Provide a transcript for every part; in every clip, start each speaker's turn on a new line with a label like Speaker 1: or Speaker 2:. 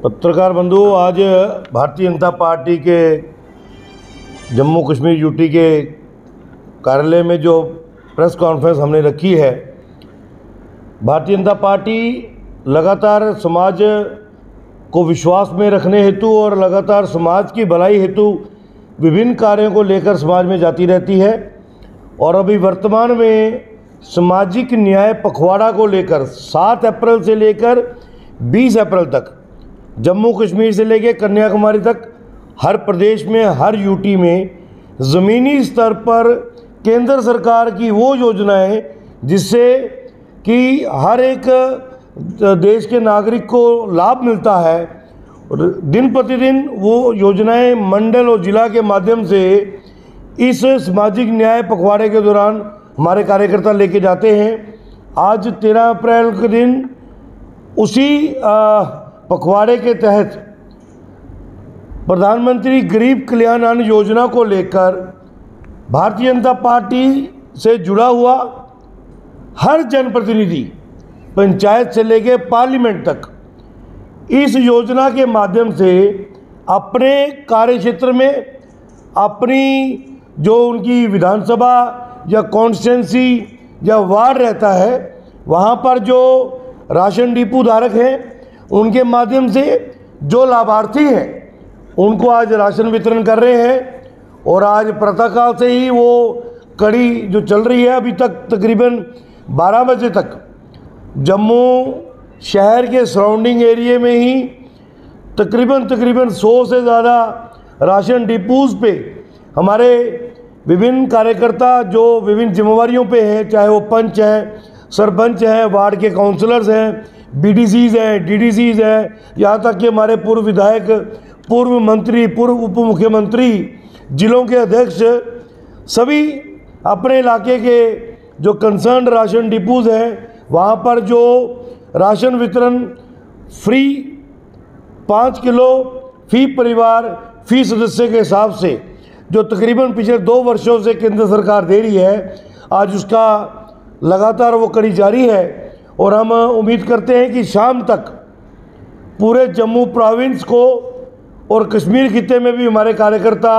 Speaker 1: पत्रकार बंधु, आज भारतीय जनता पार्टी के जम्मू कश्मीर यूटी के कार्यालय में जो प्रेस कॉन्फ्रेंस हमने रखी है, भारतीय जनता पार्टी लगातार समाज को विश्वास में रखने हेतु और लगातार समाज की भलाई हेतु विभिन्न कार्यों को लेकर समाज में जाती रहती है। और अभी वर्तमान में सामाजिक न्याय पखवाड़ा को लेकर 7 अप्रैल से लेकर 20 अप्रैल तक जम्मू कश्मीर से लेकर कन्याकुमारी तक हर प्रदेश में, हर यूटी में ज़मीनी स्तर पर केंद्र सरकार की वो योजनाएं जिससे कि हर एक देश के नागरिक को लाभ मिलता है, और दिन प्रतिदिन वो योजनाएं मंडल और ज़िला के माध्यम से इस सामाजिक न्याय पखवाड़े के दौरान हमारे कार्यकर्ता लेके जाते हैं। आज 13 अप्रैल के दिन उसी पखवाड़े के तहत प्रधानमंत्री गरीब कल्याण अन्न योजना को लेकर भारतीय जनता पार्टी से जुड़ा हुआ हर जनप्रतिनिधि, पंचायत से लेकर पार्लियामेंट तक, इस योजना के माध्यम से अपने कार्यक्षेत्र में अपनी जो उनकी विधानसभा या कॉन्स्टिट्यूंसी या वार्ड रहता है, वहाँ पर जो राशन डिपो धारक हैं उनके माध्यम से जो लाभार्थी हैं उनको आज राशन वितरण कर रहे हैं। और आज प्रातःकाल से ही वो कड़ी जो चल रही है, अभी तक तकरीबन 12 बजे तक जम्मू शहर के सराउंडिंग एरिया में ही तकरीबन 100 से ज़्यादा राशन डिपोज़ पे हमारे विभिन्न कार्यकर्ता जो विभिन्न जिम्मेवारियों पे हैं, चाहे वो पंच हैं, सरपंच हैं, वार्ड के काउंसलर्स हैं, बीडीसीज हैं, डीडीसीज हैं, यहाँ तक कि हमारे पूर्व विधायक, पूर्व मंत्री, पूर्व उप मुख्यमंत्री, जिलों के अध्यक्ष, सभी अपने इलाके के जो कंसर्न राशन डिपोज़ हैं वहाँ पर जो राशन वितरण फ्री 5 किलो फी परिवार फी सदस्य के हिसाब से जो तकरीबन पिछले 2 वर्षों से केंद्र सरकार दे रही है, आज उसका लगातार वो कड़ी जारी है। और हम उम्मीद करते हैं कि शाम तक पूरे जम्मू प्रोविंस को और कश्मीर खित्ते में भी हमारे कार्यकर्ता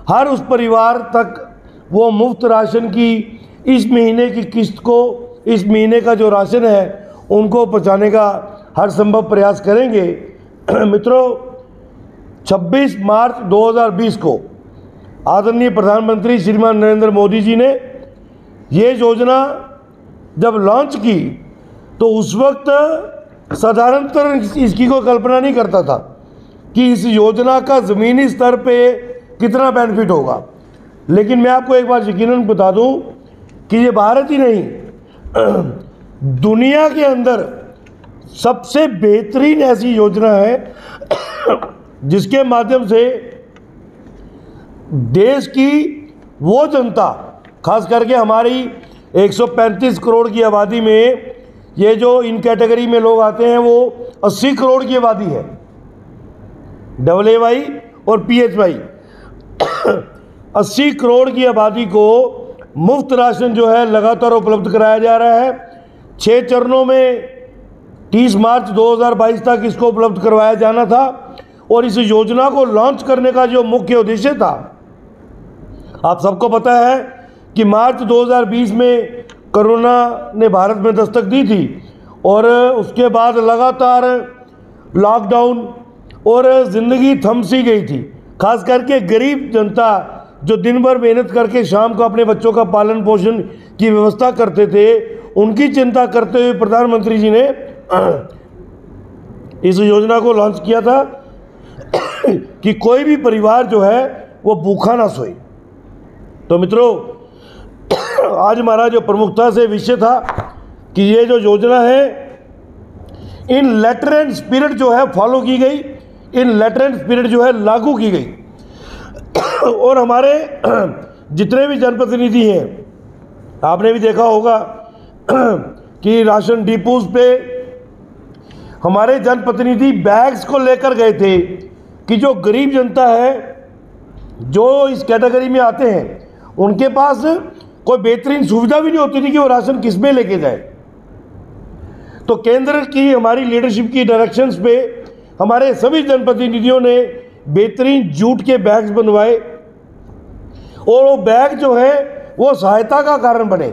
Speaker 1: हर उस परिवार तक वो मुफ्त राशन की इस महीने की किस्त को, इस महीने का जो राशन है उनको पहुँचाने का हर संभव प्रयास करेंगे। मित्रों, 26 मार्च 2020 को आदरणीय प्रधानमंत्री श्रीमान नरेंद्र मोदी जी ने ये योजना जब लॉन्च की तो उस वक्त साधारणतः इसकी कोई कल्पना नहीं करता था कि इस योजना का ज़मीनी स्तर पे कितना बेनिफिट होगा। लेकिन मैं आपको एक बात यकीनन बता दूं कि ये भारत ही नहीं, दुनिया के अंदर सबसे बेहतरीन ऐसी योजना है जिसके माध्यम से देश की वो जनता, खास करके हमारी 135 करोड़ की आबादी में ये जो इन कैटेगरी में लोग आते हैं वो 80 करोड़ की आबादी है, AAY और PHY 80 करोड़ की आबादी को मुफ्त राशन जो है लगातार उपलब्ध कराया जा रहा है। 6 चरणों में 30 मार्च 2022 तक इसको उपलब्ध करवाया जाना था। और इस योजना को लॉन्च करने का जो मुख्य उद्देश्य था, आप सबको पता है कि मार्च 2020 में कोरोना ने भारत में दस्तक दी थी और उसके बाद लगातार लॉकडाउन और ज़िंदगी थम सी गई थी। खास करके गरीब जनता जो दिन भर मेहनत करके शाम को अपने बच्चों का पालन पोषण की व्यवस्था करते थे, उनकी चिंता करते हुए प्रधानमंत्री जी ने इस योजना को लॉन्च किया था कि कोई भी परिवार जो है वो भूखा ना सोए। तो मित्रों, आज हमारा जो प्रमुखता से विषय था कि ये जो योजना है इन लेटर एंड स्पिरिट जो है फॉलो की गई, इन लेटर एंड स्पिरिट जो है लागू की गई। और हमारे जितने भी जनप्रतिनिधि हैं, आपने भी देखा होगा कि राशन डिपोज पे हमारे जनप्रतिनिधि बैग्स को लेकर गए थे कि जो गरीब जनता है, जो इस कैटेगरी में आते हैं, उनके पास कोई बेहतरीन सुविधा भी नहीं होती थी कि वो राशन किस में लेके जाए। तो केंद्र की हमारी लीडरशिप की डायरेक्शंस पे हमारे सभी जनप्रतिनिधियों ने बेहतरीन जूट के बैग्स बनवाए और वो बैग जो है वो सहायता का कारण बने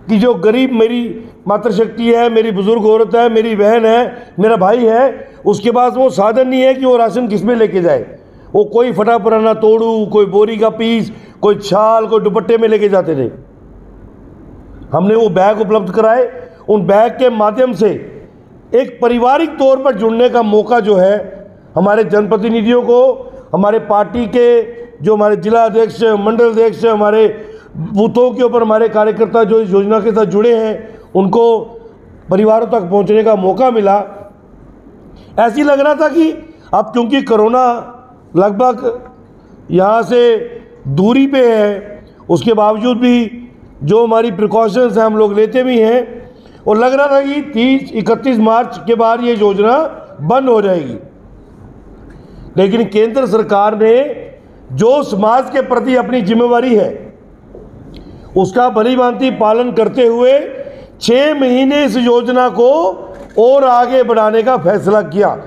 Speaker 1: कि जो गरीब, मेरी मातृशक्ति है, मेरी बुजुर्ग औरत है, मेरी बहन है, मेरा भाई है, उसके पास वो साधन नहीं है कि वो राशन किस में लेके जाए। वो कोई फटा पुराना तोड़ू, कोई बोरी का पीस, कोई छाल, कोई दुपट्टे में लेके जाते थे। हमने वो बैग उपलब्ध कराए। उन बैग के माध्यम से एक पारिवारिक तौर पर जुड़ने का मौका जो है हमारे जनप्रतिनिधियों को, हमारे पार्टी के जो हमारे जिला अध्यक्ष, मंडल अध्यक्ष, हमारे बूथों के ऊपर हमारे कार्यकर्ता जो इस योजना के साथ जुड़े हैं, उनको परिवारों तक पहुंचने का मौका मिला। ऐसी लग रहा था कि अब क्योंकि कोरोना लगभग यहाँ से दूरी पे है, उसके बावजूद भी जो हमारी प्रिकॉशंस हैं हम लोग लेते भी हैं, और लग रहा था कि 30-31 मार्च के बाद ये योजना बंद हो जाएगी। लेकिन केंद्र सरकार ने जो समाज के प्रति अपनी जिम्मेवारी है उसका भलीभांति पालन करते हुए 6 महीने इस योजना को और आगे बढ़ाने का फैसला किया।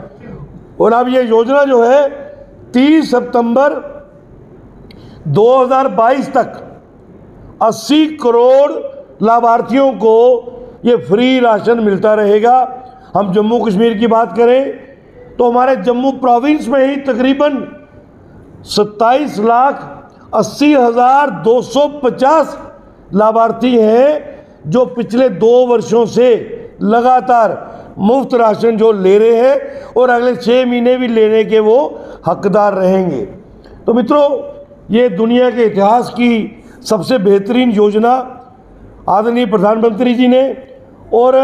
Speaker 1: और अब ये योजना जो है 30 सितंबर 2022 तक 80 करोड़ लाभार्थियों को ये फ्री राशन मिलता रहेगा। हम जम्मू कश्मीर की बात करें तो हमारे जम्मू प्रोविंस में ही तकरीबन 27,80,250 लाभार्थी हैं जो पिछले 2 वर्षों से लगातार मुफ्त राशन जो ले रहे हैं और अगले 6 महीने भी लेने के वो हकदार रहेंगे। तो मित्रों, ये दुनिया के इतिहास की सबसे बेहतरीन योजना आदरणीय प्रधानमंत्री जी ने, और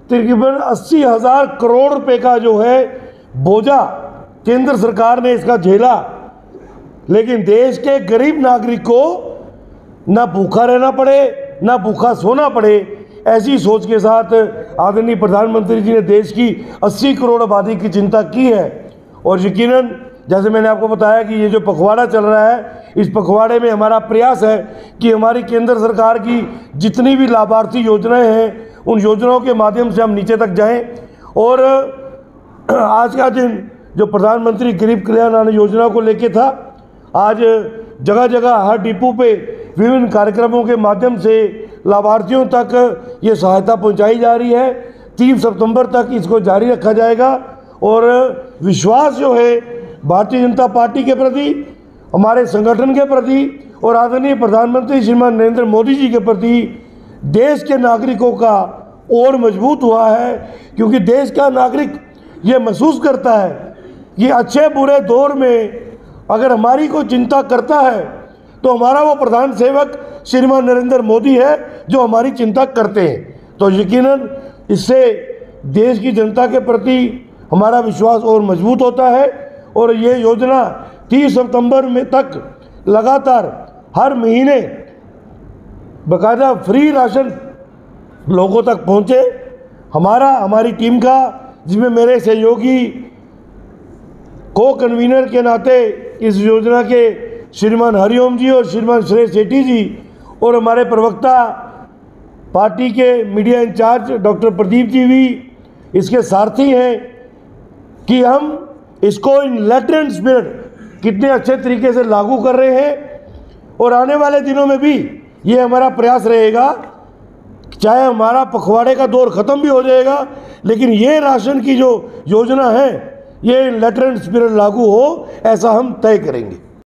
Speaker 1: तकरीबन 80,000 करोड़ रुपए का जो है बोझा केंद्र सरकार ने इसका झेला, लेकिन देश के गरीब नागरिक को ना भूखा रहना पड़े, ना भूखा सोना पड़े, ऐसी सोच के साथ आदरणीय प्रधानमंत्री जी ने देश की 80 करोड़ आबादी की चिंता की है। और यकीनन जैसे मैंने आपको बताया कि ये जो पखवाड़ा चल रहा है, इस पखवाड़े में हमारा प्रयास है कि हमारी केंद्र सरकार की जितनी भी लाभार्थी योजनाएं हैं उन योजनाओं के माध्यम से हम नीचे तक जाएं। और आज का दिन जो प्रधानमंत्री गरीब कल्याण अन्न योजना को लेके था, आज जगह जगह हर डिपो पे विभिन्न कार्यक्रमों के माध्यम से लाभार्थियों तक ये सहायता पहुंचाई जा रही है। 3 सितंबर तक इसको जारी रखा जाएगा। और विश्वास जो है भारतीय जनता पार्टी के प्रति, हमारे संगठन के प्रति और आदरणीय प्रधानमंत्री श्रीमान नरेंद्र मोदी जी के प्रति देश के नागरिकों का और मजबूत हुआ है, क्योंकि देश का नागरिक ये महसूस करता है कि अच्छे बुरे दौर में अगर हमारी कोई चिंता करता है तो हमारा वो प्रधान सेवक श्रीमान नरेंद्र मोदी है जो हमारी चिंता करते हैं। तो यकीनन इससे देश की जनता के प्रति हमारा विश्वास और मजबूत होता है। और ये योजना 30 सितंबर में तक लगातार हर महीने बाकायदा फ्री राशन लोगों तक पहुँचे। हमारी टीम का, जिसमें मेरे सहयोगी को कन्वीनर के नाते इस योजना के श्रीमान हरिओम जी और श्रीमान सुरेश सेठी जी, और हमारे प्रवक्ता पार्टी के media in charge doctor Pradeep ji भी इसके सारथी हैं कि हम इसको इन लेटर एंड स्पिरिट कितने अच्छे तरीके से लागू कर रहे हैं। और आने वाले दिनों में भी ये हमारा प्रयास रहेगा, चाहे हमारा पखवाड़े का दौर ख़त्म भी हो जाएगा, लेकिन ये राशन की जो योजना है ये लेटर एंड स्पिरिट लागू हो, ऐसा हम तय करेंगे।